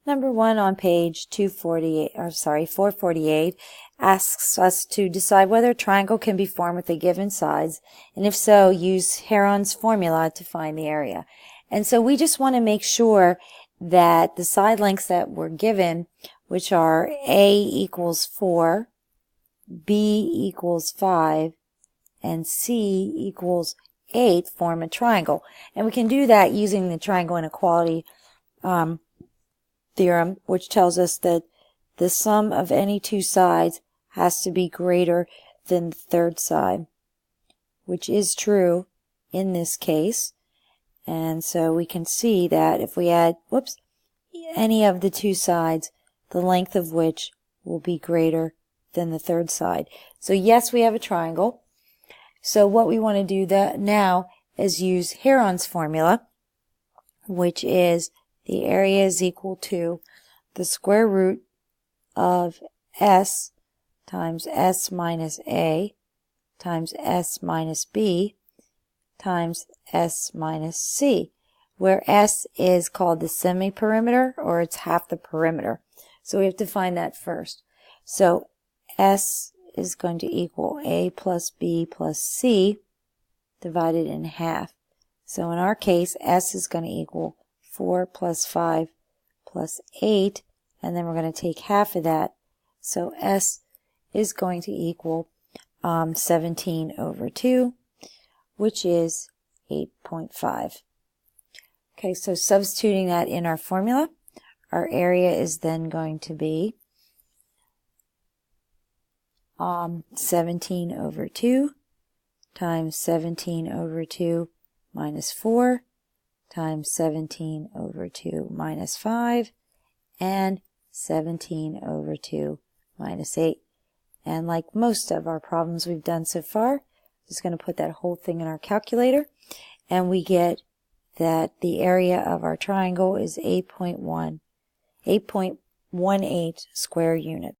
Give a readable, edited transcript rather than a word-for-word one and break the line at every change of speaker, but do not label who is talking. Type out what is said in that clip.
Number 1 on page 448 asks us to decide whether a triangle can be formed with the given sides, and if so, use Heron's formula to find the area. And so we just want to make sure that the side lengths that were given, which are A equals 4, B equals 5, and C equals 8, form a triangle. And we can do that using the triangle inequality theorem, which tells us that the sum of any two sides has to be greater than the third side, which is true in this case. And so we can see that if we add, any of the two sides, the length of which will be greater than the third side. So yes, we have a triangle. So what we want to do now is use Heron's formula, which is the area is equal to the square root of S times S minus A times S minus B times S minus C, where S is called the semi-perimeter, or it's half the perimeter. So we have to find that first. So S is going to equal A plus B plus C divided in half. So in our case, S is going to equal 4 plus 5 plus 8, and then we're going to take half of that. So S is going to equal 17 over 2, which is 8.5. Okay, so substituting that in our formula, our area is then going to be 17 over 2 times 17 over 2 minus 4 times 17 over 2 minus 5 and 17 over 2 minus 8. And like most of our problems we've done so far, just going to put that whole thing in our calculator, and we get that the area of our triangle is 8.18 square units.